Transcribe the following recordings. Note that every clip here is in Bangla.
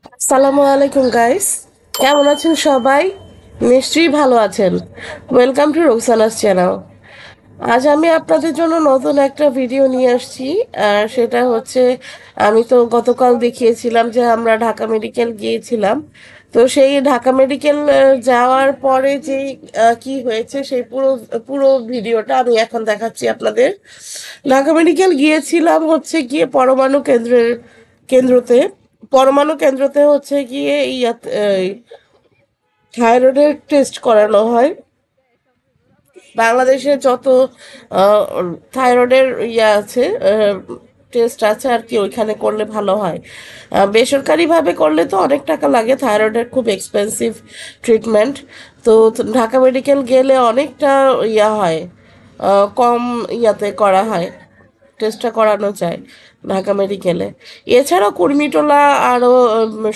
আসসালামু আলাইকুম গাইস, কেমন আছেন সবাই? নিশ্চয়ই ভালো আছেন। Welcome to Roksana's channel. আজ আমি আপনাদের জন্য নতুন একটা ভিডিও নিয়ে আসছি। আর সেটা হচ্ছে, আমি তো গতকাল দেখিয়েছিলাম যে আমরা ঢাকা মেডিকেল গিয়েছিলাম। তো সেই ঢাকা মেডিকেল যাওয়ার পরে যে কি হয়েছে সেই পুরো পুরো ভিডিওটা আমি এখন দেখাচ্ছি আপনাদের। ঢাকা মেডিকেল গিয়েছিলাম হচ্ছে গিয়ে কেন্দ্রতে পরমাণু কেন্দ্রতে হচ্ছে গিয়ে থাইরয়েডের টেস্ট করানো হয়। বাংলাদেশে যত আহ, থাইরয়েডের আছে, টেস্ট আছে আর কি, ওইখানে করলে ভালো হয়। বেসরকারিভাবে করলে তো অনেক টাকা লাগে, থাইরয়েডের খুব এক্সপেন্সিভ ট্রিটমেন্ট। তো ঢাকা মেডিকেল গেলে অনেকটা হয়, কম করা হয়, টেস্টটা করানো যায় ঢাকা মেডিকেলে। এছাড়াও কুর্মিটোলা আরও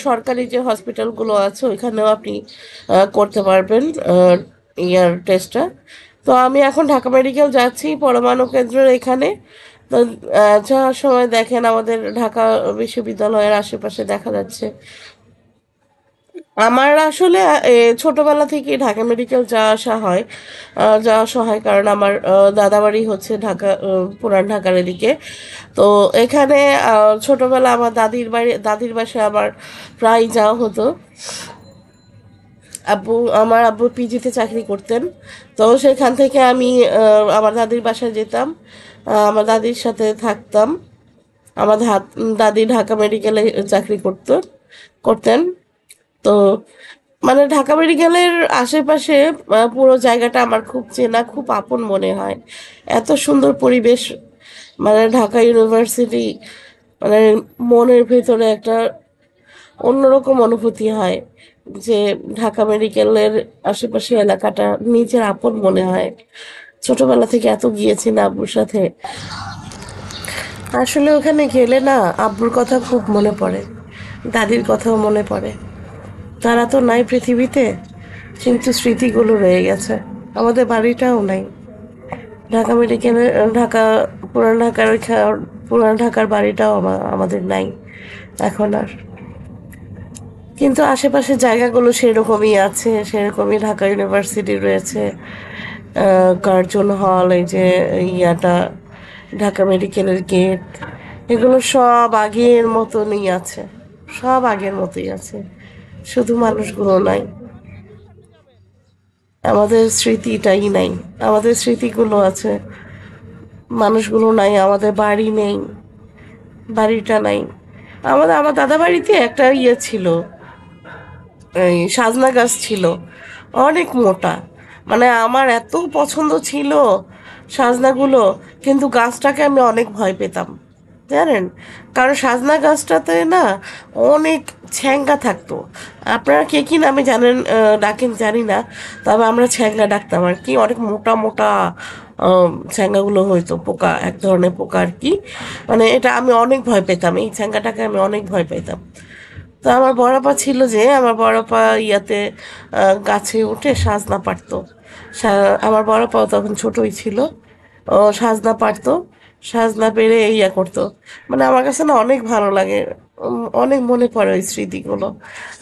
সরকারি যে হসপিটালগুলো আছে ওইখানেও আপনি করতে পারবেন টেস্টটা। তো আমি এখন ঢাকা মেডিকেল যাচ্ছি পরমাণু কেন্দ্রের এখানে। তো যাওয়ার সময় দেখেন আমাদের ঢাকা বিশ্ববিদ্যালয়ের আশেপাশে দেখা যাচ্ছে। আমার আসলে ছোটবেলা থেকে ঢাকা মেডিকেল যাওয়া আসা হয়, কারণ আমার দাদাবাড়ি হচ্ছে ঢাকা, পুরান ঢাকার এদিকে। তো এখানে ছোটবেলা আমার দাদির বাসায় আমার প্রায় যাওয়া হতো। আমার আব্বু পিজিতে চাকরি করতেন। তো সেখান থেকে আমি আমার দাদির বাসায় যেতাম, আমার দাদির সাথে থাকতাম। আমার দাদি ঢাকা মেডিকেলে চাকরি করতেন। তো মানে ঢাকা মেডিকেলের আশেপাশে পুরো জায়গাটা আমার খুব চেনা, খুব আপন মনে হয়। এত সুন্দর পরিবেশ, মানে ঢাকা ইউনিভার্সিটি, মানে মনের ভেতরে একটা অন্যরকম অনুভূতি হয় যে ঢাকা মেডিকেলের আশেপাশে এলাকাটা নিজের আপন মনে হয়। ছোটবেলা থেকে এত গিয়েছি না আব্বুর সাথে। আসলে ওখানে গেলে না আব্বুর কথা খুব মনে পড়ে, দাদির কথাও মনে পড়ে। তারা তো নাই পৃথিবীতে, কিন্তু স্মৃতিগুলো রয়ে গেছে। আমাদের বাড়িটাও নাই ঢাকা মেডিকেলে। ঢাকা পুরান ঢাকার পুরান ঢাকার বাড়িটাও আমাদের নাই এখন আর। কিন্তু আশেপাশের জায়গাগুলো সেরকমই আছে, সেরকমই ঢাকা ইউনিভার্সিটি রয়েছে, কার্জন হল, এই যে ইয়াটা ঢাকা মেডিকেলের গেট, এগুলো সব আগের মতনই আছে, সব আগের মতোই আছে, শুধু মানুষগুলো নাই। আমাদের স্মৃতিটাই নাই, আমাদের স্মৃতিগুলো আছে, মানুষগুলো নাই, আমাদের বাড়ি নেই, বাড়িটা নাই। আমার দাদা বাড়িতে একটা ছিল, এই সাজনা গাছ ছিল, অনেক মোটা। মানে আমার এত পছন্দ ছিল সাজনাগুলো, কিন্তু গাছটাকে আমি অনেক ভয় পেতাম, জানেন। কারণ সাজনা গাছটাতে না অনেক ছ্যাঙ্গা থাকতো। আপনারা কে কি নামে জানেন, ডাকেন জানি না, তবে আমরা ছ্যাঙ্গা ডাকতাম আর কি। অনেক মোটা মোটা ছ্যাঙ্গাগুলো হইতো, পোকা, এক ধরনের পোকা আর কি। মানে এটা আমি অনেক ভয় পেতাম, এই ছ্যাঙ্গাটাকে আমি অনেক ভয় পেতাম। তো আমার বড়াপা ছিল, যে আমার বড়াপা গাছে উঠে সাজনা পারতো। আমার বড়াপাও তখন ছোটই ছিল, ও সাজনা পারতো, সাজনা পেরে করতো। মানে আমার কাছে না অনেক ভালো লাগে, অনেক মনে পড়ে ওই স্মৃতিগুলো।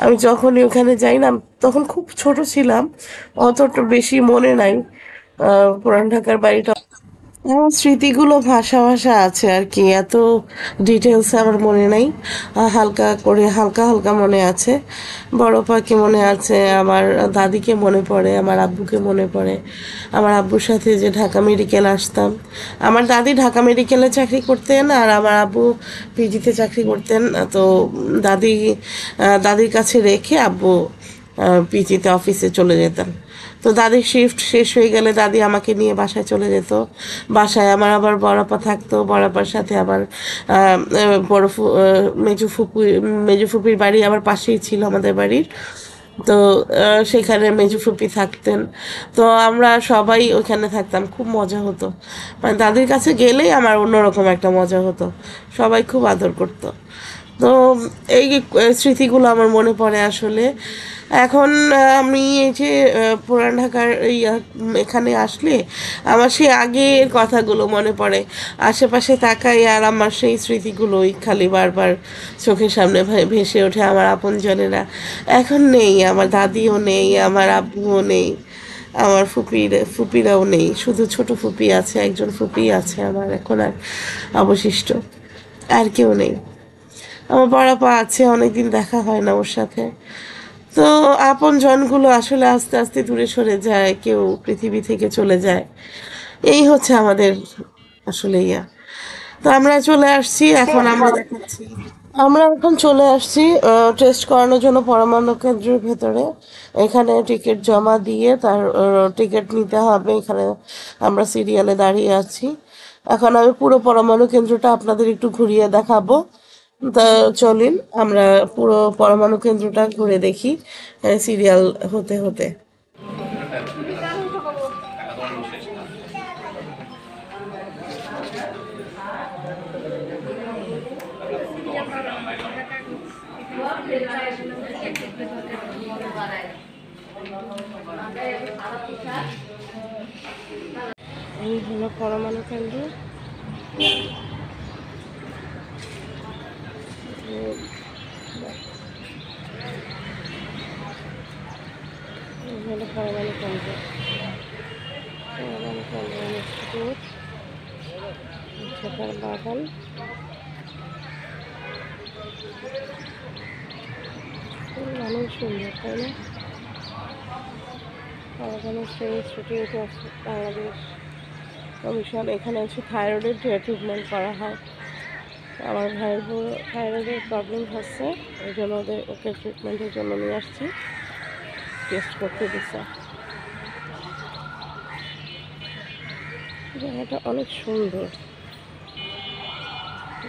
আমি যখনই ওখানে যাই না, তখন খুব ছোট ছিলাম, অতটা বেশি মনে নাই। পুরান ঢাকার বাড়িটা, আমার স্মৃতিগুলো ভাষা ভাষা আছে আর কি, এত ডিটেলসে আমার মনে নাই। হালকা করে, হালকা হালকা মনে আছে। বড় পাকে মনে আছে, আমার দাদিকে মনে পড়ে, আমার আব্বুকে মনে পড়ে, আমার আব্বুর সাথে যে ঢাকা মেডিকেল আসতাম। আমার দাদি ঢাকা মেডিকেলে চাকরি করতেন আর আমার আব্বু পিজিতে চাকরি করতেন। তো দাদি দাদির কাছে রেখে আব্বু পিজিতে অফিসে চলে যেতেন। তো দাদির শিফট শেষ হয়ে গেলে দাদি আমাকে নিয়ে বাসায় চলে যেত। বাসায় আমার আবার বড়াপা থাকতো, বড়াপার সাথে আবার মেজু ফুপির বাড়ি আমার পাশেই ছিল আমাদের বাড়ির। তো সেখানে মেজু ফুপি থাকতেন। তো আমরা সবাই ওখানে থাকতাম, খুব মজা হতো। মানে দাদির কাছে গেলেই আমার অন্যরকম একটা মজা হতো, সবাই খুব আদর করতো। তো এই স্মৃতিগুলো আমার মনে পড়ে আসলে। এখন আমি এই যে পুরান ঢাকার এখানে আসলে আমার সেই আগের কথাগুলো মনে পড়ে, আশেপাশে তাকাই আর আমার সেই স্মৃতিগুলোই খালি বারবার চোখের সামনে ভেসে ওঠে। আমার আপনজনেরা এখন নেই, আমার দাদিও নেই, আমার আব্বুও নেই, আমার ফুপিরাও নেই, শুধু ছোট ফুপি আছে, একজন ফুপি আছে আমার এখন আর অবশিষ্ট, আর কেউ নেই। আমার বড়াপা আছে, অনেকদিন দেখা হয় না ওর সাথে। তো আপন জনগুলো আসলে আস্তে আস্তে দূরে সরে যায়, কেউ পৃথিবী থেকে চলে যায়। এই হচ্ছে আমাদের আসলে তো আমরা চলে আসছি এখন, আমরা দেখাচ্ছি। আমরা এখন চলে আসছি টেস্ট করানোর জন্য পরমাণু কেন্দ্রের ভেতরে। এখানে টিকিট জমা দিয়ে তার টিকিট নিতে হবে। এখানে আমরা সিরিয়ালে দাঁড়িয়ে আছি। এখন আমি পুরো পরমাণু কেন্দ্রটা আপনাদের একটু ঘুরিয়ে দেখাবো। তা চলিন আমরা পুরো পরমাণু কেন্দ্রটা ঘুরে দেখি সিরিয়াল হতে হতে। এই হলো পরমাণু কেন্দ্র। এই হলো পরমাণু কেন্দ্র। পরমাণু কেন্দ্র ইনস্টিটিউট, তার বাগান। অনেক সুন্দর, তাই না? পরমাণু ইনস্টিটিউট অফ বাংলাদেশ কমিশন। এখানে হচ্ছে থাইরয়েডের ট্রিটমেন্ট করা হয়। আমার ভাইয়ের থাইরয়েডের প্রবলেম হচ্ছে, এই জন্য ওকে ট্রিটমেন্টের জন্য নিয়ে আসছি, টেস্ট করতে দিচ্ছে। জায়গাটা অনেক সুন্দর,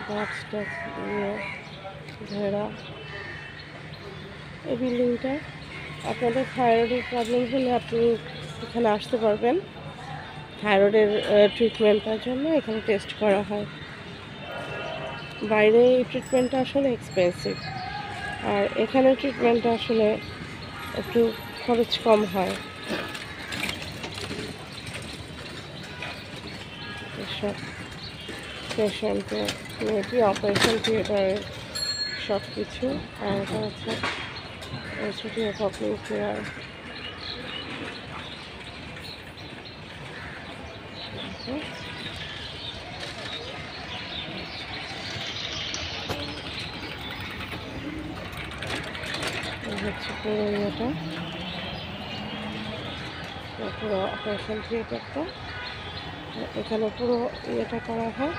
গাছটা দিয়ে ঘেরা। এই বিল্ডিংটা, আপনাদের থাইরয়েডের প্রবলেম হলে আপনি এখানে আসতে পারবেন। থাইরয়েডের ট্রিটমেন্টের জন্য এখানে টেস্ট করা হয়। বাইরে এই ট্রিটমেন্টটা আসলে এক্সপেন্সিভ, আর এখানে ট্রিটমেন্টটা আসলে একটু খরচ কম হয়। এসব পেশেন্টের মেয়েটি অপারেশন থিয়েটারের সব কিছু। আর এটা হচ্ছে ছুটি কপিং কেয়ার। হচ্ছে পুরো ইয়েটা, পুরো অপারেশন থিয়েটারটা, এখানে পুরো ইয়েটা করা হয়।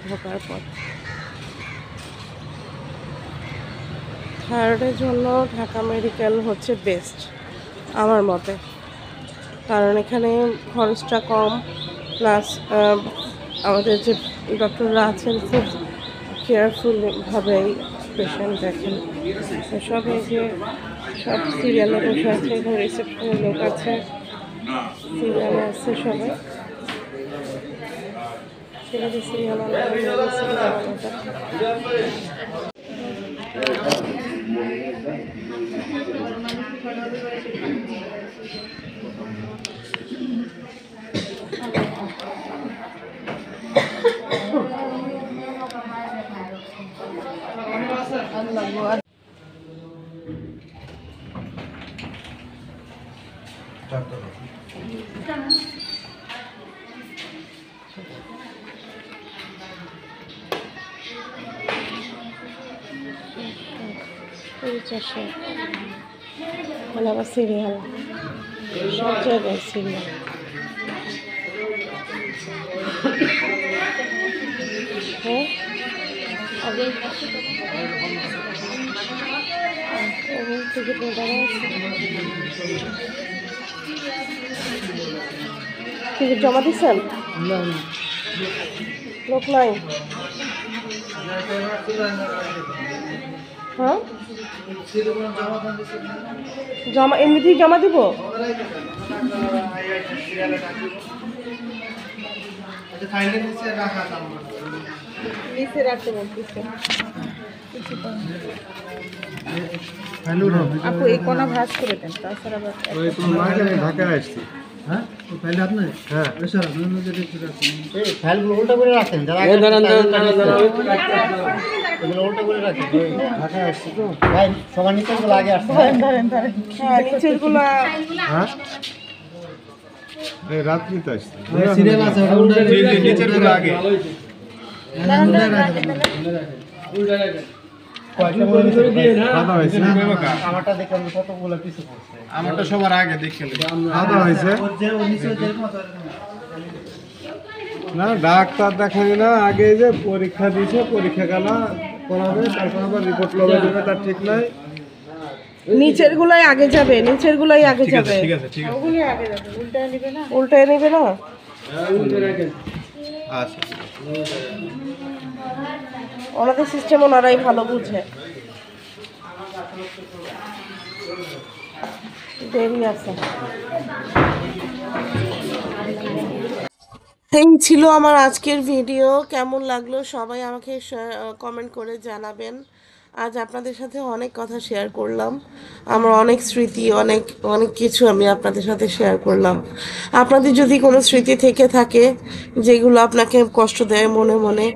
ঢোকার পর থাইরয়েডের জন্য ঢাকা মেডিকেল হচ্ছে বেস্ট আমার মতে, কারণ এখানে খরচটা কম, প্লাস আমাদের যে ডক্টররা আছেন খুব কেয়ারফুলভাবে পেশেন্ট দেখেন। সব এই যে সব সিরিয়ালে বসে আছে, এখানে রিসেপশনের লোক আছে, সিরিয়ালে আছে সবাই। সিরিয়াল মানে আবার সিরিয়াল, সব জায়গায় সিরিয়াল। হ্যাঁ টিকিট জমা দিচ্ছেন? লোক নাই। হ্যাঁ, জমা এমনিতেই জমা দিব। নিচে রাখতে বলতেছে আপু, এই কোনা ভাঁজ করে দেন, তাছাড়া ঢাকায় আসছি। হ্যাঁ, তাহলে আপনার হ্যাঁ, ফাইলগুলো উল্টা করে রাখেন, যারা উল্টা করে রাখেন। ঢাকায় আসছি তো ভাই, সবার নিচেগুলো আগে আসছে। নিচেরগুলো হ্যাঁ, এই রাত্রিতে আসছি। সিরিয়াল আছে, ওটা উল্টা নিচের গুলো আগে। খাওয়া হয়েছে? আমারটা দেখলাম কতগুলো কিছু করছে। আমারটা সবার আগে দেখে খাওয়া হয়েছে না, ডাক্তার দেখানি না, আগে যে পরীক্ষা দিয়েছে, পরীক্ষা গেল করাবে, তারপর আবার রিপোর্ট লবে দেবে, তার ঠিক নাই। নিচের গুলাই আগে যাবে, নিচের গুলাই আগে যাবে। ঠিক আছে, ঠিক আছে, উল্টায় নেবে না, উল্টায় নেবে না। আচ্ছা, ওনাদের সিস্টেম ওনারাই ভালো বুঝে। দেরি আছে। এই ছিল আমার আজকের ভিডিও। কেমন লাগলো সবাই আমাকে কমেন্ট করে জানাবেন। আজ আপনাদের সাথে অনেক কথা শেয়ার করলাম, আমার অনেক স্মৃতি, অনেক অনেক কিছু আমি আপনাদের সাথে শেয়ার করলাম। আপনাদের যদি কোনো স্মৃতি থেকে থাকে যেগুলো আপনাকে কষ্ট দেয় মনে মনে,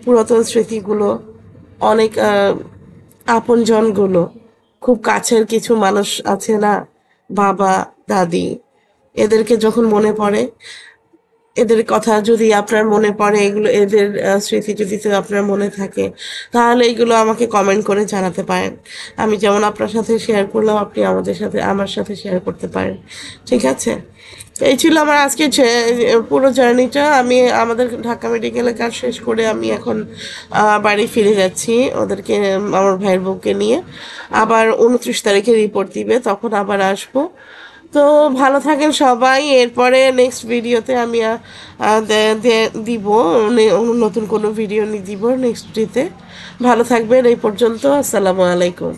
পুরাতন স্মৃতিগুলো, অনেক আপনজনগুলো, খুব কাছের কিছু মানুষ আছে না, বাবা দাদি, এদেরকে যখন মনে পড়ে, এদের কথা যদি আপনার মনে পড়ে, এগুলো এদের স্মৃতি যদি তো আপনার মনে থাকে, তাহলে এগুলো আমাকে কমেন্ট করে জানাতে পারেন। আমি যেমন আপনার সাথে শেয়ার করলাম, আপনি আমার সাথে শেয়ার করতে পারেন। ঠিক আছে, এই ছিল আমার আজকে পুরো জার্নিটা। আমি আমাদের ঢাকা মেডিকেলে কাজ শেষ করে আমি এখন বাড়ি ফিরে যাচ্ছি, ওদেরকে, আমার ভাইয়ের বউকে নিয়ে। আবার 29 তারিখে রিপোর্ট দিবে, তখন আবার আসবো। তো ভালো থাকেন সবাই। এরপরে নেক্সট ভিডিওতে আমি দিব, নতুন কোনো ভিডিও দিব নেক্সট ডেতে। ভালো থাকবেন। এই পর্যন্ত, আসসালামু আলাইকুম।